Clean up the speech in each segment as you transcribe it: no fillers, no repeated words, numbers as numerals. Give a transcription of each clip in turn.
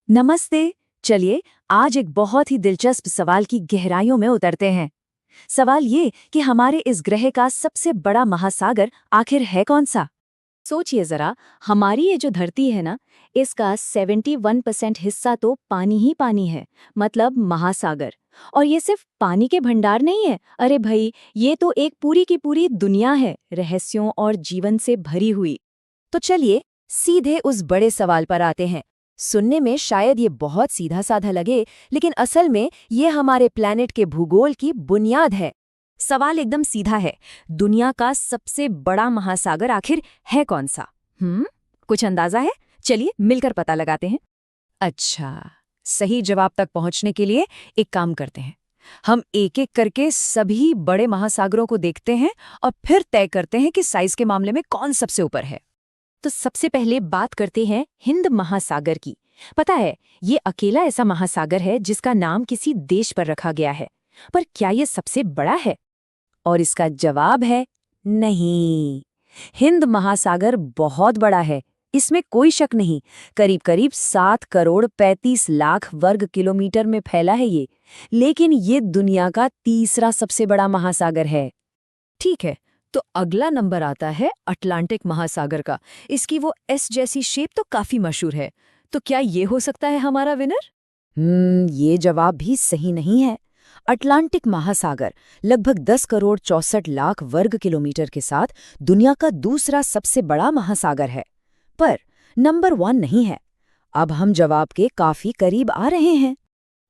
नमस्ते। चलिए आज एक बहुत ही दिलचस्प सवाल की गहराइयों में उतरते हैं। सवाल ये कि हमारे इस ग्रह का सबसे बड़ा महासागर आखिर है कौन सा? सोचिए जरा, हमारी ये जो धरती है ना, इसका 71% हिस्सा तो पानी ही पानी है, मतलब महासागर। और ये सिर्फ पानी के भंडार नहीं है, अरे भाई, ये तो एक पूरी की पूरी दुनिया है, रहस्यों और जीवन से भरी हुई। तो चलिए सीधे उस बड़े सवाल पर आते हैं। सुनने में शायद ये बहुत सीधा साधा लगे, लेकिन असल में ये हमारे प्लैनेट के भूगोल की बुनियाद है। सवाल एकदम सीधा है, दुनिया का सबसे बड़ा महासागर आखिर है कौन सा? कुछ अंदाजा है? चलिए मिलकर पता लगाते हैं। अच्छा, सही जवाब तक पहुंचने के लिए एक काम करते हैं। हम एक एक करके सभी बड़े महासागरों को देखते हैं और फिर तय करते हैं कि साइज के मामले में कौन सबसे ऊपर है। तो सबसे पहले बात करते हैं हिंद महासागर की। पता है, ये अकेला ऐसा महासागर है जिसका नाम किसी देश पर रखा गया है। पर क्या ये सबसे बड़ा है? और इसका जवाब है नहीं। हिंद महासागर बहुत बड़ा है, इसमें कोई शक नहीं। करीब करीब 7 करोड़ 35 लाख वर्ग किलोमीटर में फैला है ये। लेकिन ये दुनिया का तीसरा सबसे बड़ा महासागर है। ठीक है, तो अगला नंबर आता है अटलांटिक महासागर का। इसकी वो एस जैसी शेप तो काफी मशहूर है। तो क्या ये हो सकता है हमारा विनर? ये जवाब भी सही नहीं है। अटलांटिक महासागर लगभग 10 करोड़ 64 लाख वर्ग किलोमीटर के साथ दुनिया का दूसरा सबसे बड़ा महासागर है, पर नंबर 1 नहीं है। अब हम जवाब के काफी करीब आ रहे हैं।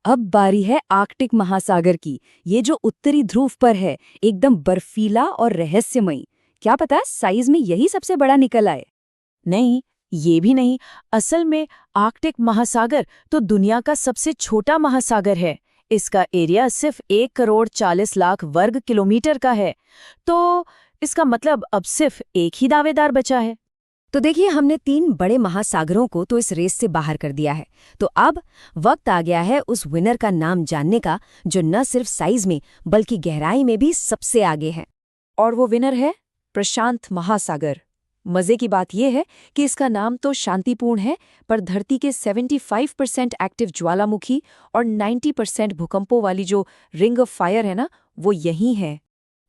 अब बारी है आर्कटिक महासागर की। ये जो उत्तरी ध्रुव पर है, एकदम बर्फीला और रहस्यमयी। क्या पता साइज में यही सबसे बड़ा निकल आए। नहीं, ये भी नहीं। असल में आर्कटिक महासागर तो दुनिया का सबसे छोटा महासागर है। इसका एरिया सिर्फ 1 करोड़ 40 लाख वर्ग किलोमीटर का है। तो इसका मतलब अब सिर्फ एक ही दावेदार बचा है। तो देखिए, हमने 3 बड़े महासागरों को तो इस रेस से बाहर कर दिया है। तो अब वक्त आ गया है उस विनर का नाम जानने का, जो न सिर्फ साइज में बल्कि गहराई में भी सबसे आगे है। और वो विनर है प्रशांत महासागर। मजे की बात यह है कि इसका नाम तो शांतिपूर्ण है, पर धरती के 75% एक्टिव ज्वालामुखी और 90% भूकंपों वाली जो रिंग ऑफ फायर है ना, वो यही है।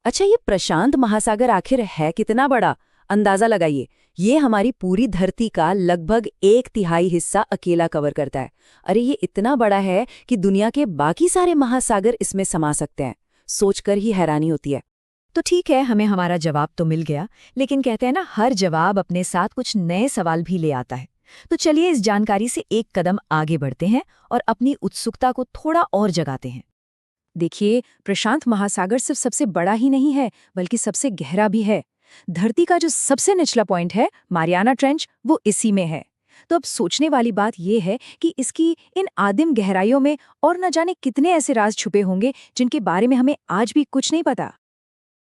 अच्छा, ये प्रशांत महासागर आखिर है कितना बड़ा? अंदाजा लगाइए। ये हमारी पूरी धरती का लगभग 1/3 हिस्सा अकेला कवर करता है। अरे ये इतना बड़ा है कि दुनिया के बाकी सारे महासागर इसमें समा सकते हैं। सोचकर ही हैरानी होती है। तो ठीक है, हमें हमारा जवाब तो मिल गया, लेकिन कहते हैं ना, हर जवाब अपने साथ कुछ नए सवाल भी ले आता है। तो चलिए इस जानकारी से एक कदम आगे बढ़ते हैं और अपनी उत्सुकता को थोड़ा और जगाते हैं। देखिए, प्रशांत महासागर सिर्फ सबसे बड़ा ही नहीं है, बल्कि सबसे गहरा भी है। धरती का जो सबसे निचला पॉइंट है, मारियाना ट्रेंच, वो इसी में है। तो अब सोचने वाली बात यह है कि इसकी इन आदिम गहराइयों में और न जाने कितने ऐसे राज छुपे होंगे जिनके बारे में हमें आज भी कुछ नहीं पता।